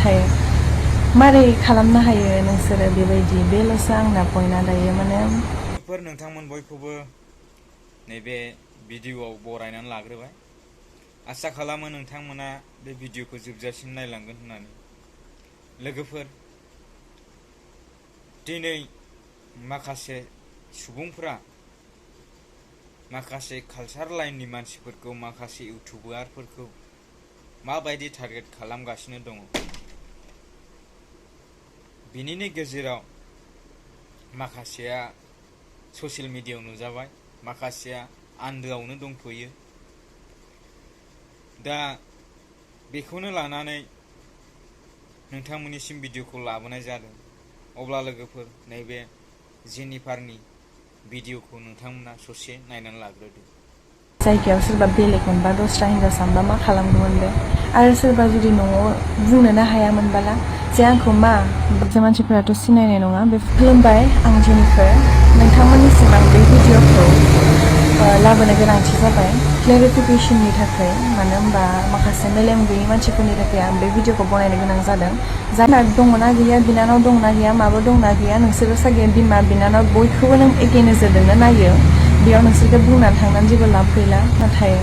नाथाय मारै खालामनो हायो नोंसोरो बेबायदि बेल'सो आंना पइन्टआ दायो माने नोंथांमोन बयखौबो नैबे भिडिअआव बरायनानै लाग्रोबाय। आसा खालामो नोंथांमोना बे भिडिअखौ जोबजासिम नायलांगोन होननानै। लोगोफोर, दिनै माखासे सुबुंफोरा माखासे कालचार लाइननि मानसिफोरखौ, माखासे इउटुबारफोरखौ माबायदि टारगेट खालामगासिनो दङ, बिनिनो गेजेराव माखासेया ससियेल मिडियायाव नुजाबाय, माखासेया आन्दोआवनो दंथ'यो। दा बेखौनो लानानै नोंथांमोननिसिम भिडिअखौ लाबोनाय जादों। अब्ला लोगोफोर, नैबे जेनिफारनि भिडिअखौ नोंथांमोना ससे नायनानै लाग्रोदो। जायगायाव सोरबा बेलेग मोनबा, दस्रा हिनजावसा मोनबा मा खालामगौमोन बे? आरो सोरबा जुदि न'आव बुंनोनो हायामोनबाला जे आंखौ मा जे मानसिफोराथ' सिनायनाय नङा। बे खुलुमबाय, आं जेनिफार। नोंथांमोननिसिम आं बे भिडिअखौ लाबोनो गोनांथि जाबाय क्लेरिफिकेसननि थाखाय। मानो होनबा माखासे मेलेम गैयै मानसिफोरनि थाखाय आं बे भिडिअखौ बनायनो गोनां जादों। जायना दङना गैया, बिनानाव दंना गैया, माबा दंना गैया, नोंसोरो सागे बिमा बिनानाव बयखौबो नों एखे नोजोरजोंनो नायो। बेयाव नोंसोरखौ बुंनानै थांनानै जेबो लाब गैला। नाथाय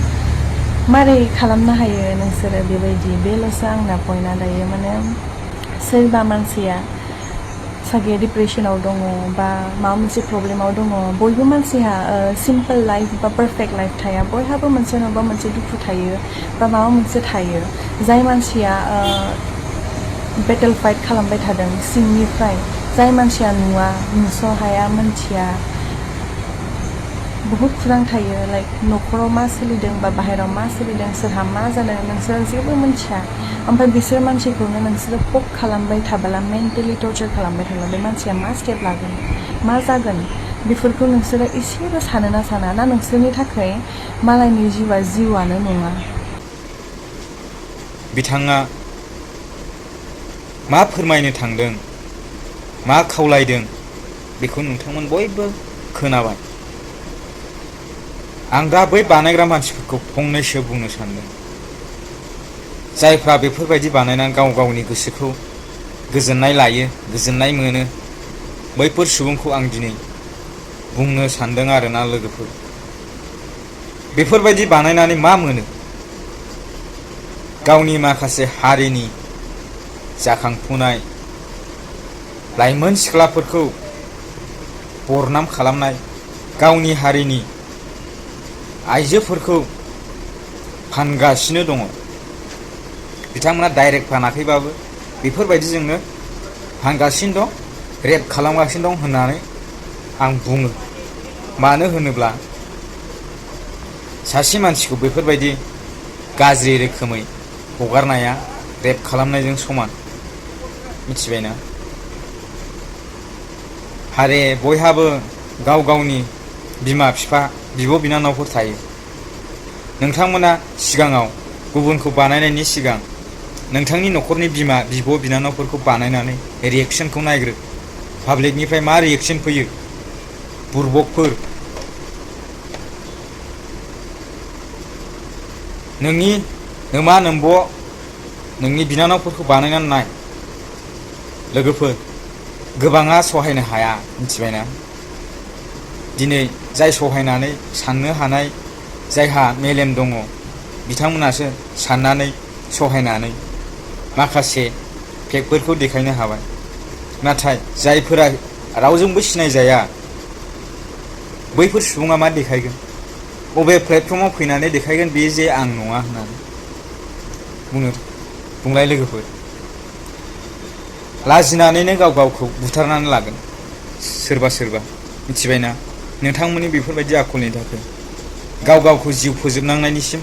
मारै खालामनो हायो नोंसोरो बेबायदि बेल'सो आंना पइन्टआ दायो। माने सोरबा मानसिया सागे डिप्रेसनाव दङ बा माबा मोनसे प्रब्लेमाव दङ। बयबो मानसिहा सिम्पोल लाइफ बा पारफेक्ट लाइफ थाया। बयहाबो मोनसे नङा मोनसे दुखु थायो बा माबा मोनसे थायो। जाय मानसिया बेटल फाइट खालामबाय थादों सिंनिफ्राय, जाय मानसिया नुवा, नुस' हाया, मोनथिया, बहुत खुरां थायो। लाइक न'खराव मा सोलिदों बा बाहेराव मा सोलिदों, सोरहा मा जादों, नोंसोर जेबो मोनथिया। ओमफ्राय बिसोर मानसिखौनो नोंसोरो पक खालामबाय थाबोला, मेन्टेलि टर्चार खालामबाय थाबोला, बे मानसिया मा स्टेप लागोन, मा जागोन, बेफोरखौ नोंसोरो एसेबो सानोना साना? ना नोंसोरनि थाखाय मालायनि जिउआ जिउआनो नङा? बिथाङा मा फोरमायनो थांदों, मा खावलायदों, बेखौ नोंथांमोन बयबो खोनाबाय। आं दा बै बानायग्रा मानसिफोरखौ फंनैसो बुंनो सानदों। जायफ्रा बेफोरबायदि बानायनानै गाव गावनि गोसोखौ गोजोननाय लायो, गोजोननाय मोनो, बैफोर सुबुंखौ आं दिनै बुंनो सानदों आरोना लोगोफोर। बेफोरबायदि बानायनानै मा मोनो? गावनि माखासे हारिनि जाखांफुनाय लाइमोन सिख्लाफोरखौ बरनाम खालामनाय, गावनि हारिनि आइजोफोरखौ फानगासिनो दङ। बिथांमोना डाइरेक्ट फानाखैबाबो बेफोरबायदिजोंनो फानगासिनो दं, रेप खालामगासिनो दं होननानै आं बुङो। मानो होनोब्ला सासे मानसिखौ बेफोरबायदि गाज्रि रोखोमै हगारनाया रेप खालामनायजों समान, मिथिबायना? हारे बयहाबो गाव गावनि बिमा बिफा, बिब' बिनानावफोर थायो। नोंथांमोना सिगाङाव गुबुनखौ बानायनायनि सिगां नोंथांनि न'खरनि बिमा बिब' बिनानावफोरखौ बानायनानै रिएक्सनखौ नायग्रो। पाब्लिकनिफ्राय मा रिएक्सन फैयो? बुरबकफोर, नोंनि नोमा नोम्ब' नोंनि बिनानावफोरखौ बानायनानै नाय। लोगोफोर, गोबाङा सहायनो हाया, मिथिबायना? दिनै जाय सहायनानै साननो हानाय, जायहा मेलेम दङ, बिथांमोनासो साननानै सहायनानै माखासे फेकफोरखौ देखायनो हाबाय। नाथाय जायफोरा रावजोंबो सिनायजाया, बैफोर सुबुङा मा देखायगोन? बबे प्लेटफर्माव फैनानै देखायगोन बे जे आं नङा होननानै? बुंलाय लोगोफोर। लाजिनानैनो गाव गावखौ बुथारनानै लागोन सोरबा सोरबा, मिथिबायना? नोंथांमोननि बेफोरबायदि आखलनि थाखाय गाव गावखौ जिउ फोजोबनांनायनिसिम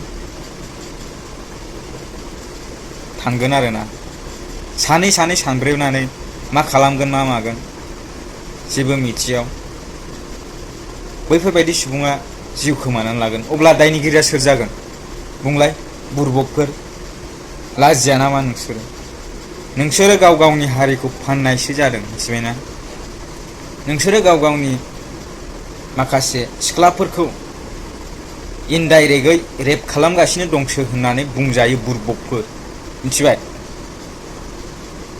थांगोन आरोना। सानै सानै सानब्रेनानै मा खालामगोन मा मागोन जेबो मिथियाव बैफोरबायदि सुबुङा जिउ खोमानानै लागोन। अब्ला दायनिगिरिया सोर जागोन? बुंलाय बुरबकफोर, लाजिया नामा नोंसोरो? नोंसोरो गाव गावनि हारिखौ फाननायसो जादों, मिथिबायना? नोंसोरो गाव गावनि माखासे सिख्लाफोरखौ इनडाइरेक्टयै रेप खालामगासिनो दंसो होननानै बुंजायो, बुरबकफोर, मिथिबाय?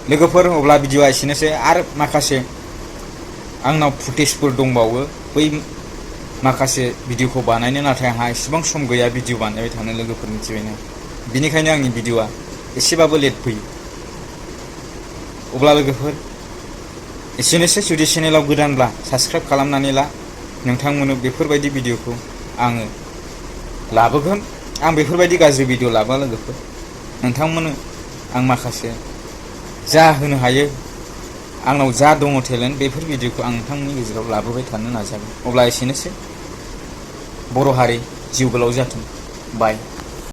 लोगोफोर अब्ला भिडिअआ एसेनोसै आरो माखासे आंनाव फुटेजफोर दंबावो बै माखासे भिडिअखौ बानायनो नाथाय आंहा एसेबां सम गैया भिडिअ बानायबाय थानो लोगोफोर मिथिबायना बिनिखायनो आंनि भिडिअआ एसेबाबो लेट फैयो अब्ला लोगोफोर एसेनोसै जुदि चेनेलाव गोदानब्ला साबस्क्राइब खालामनानै ला नोंथांमोननो बेफोरबायदि भिडिअखौ आङो लाबोगोन आं बेफोरबायदि गाज्रि भिडिअ लाबोआ लोगोफोर नोंथांमोननो आं माखासे जा होनो हायो आंनाव जा दङ टेलेन्ट बेफोर भिडिअखौ आं नोंथांमोननि गेजेराव लाबोबाय थानो नाजागोन अब्ला एसेनोसै बर' हारि जिउ गोलाव जाथों बाय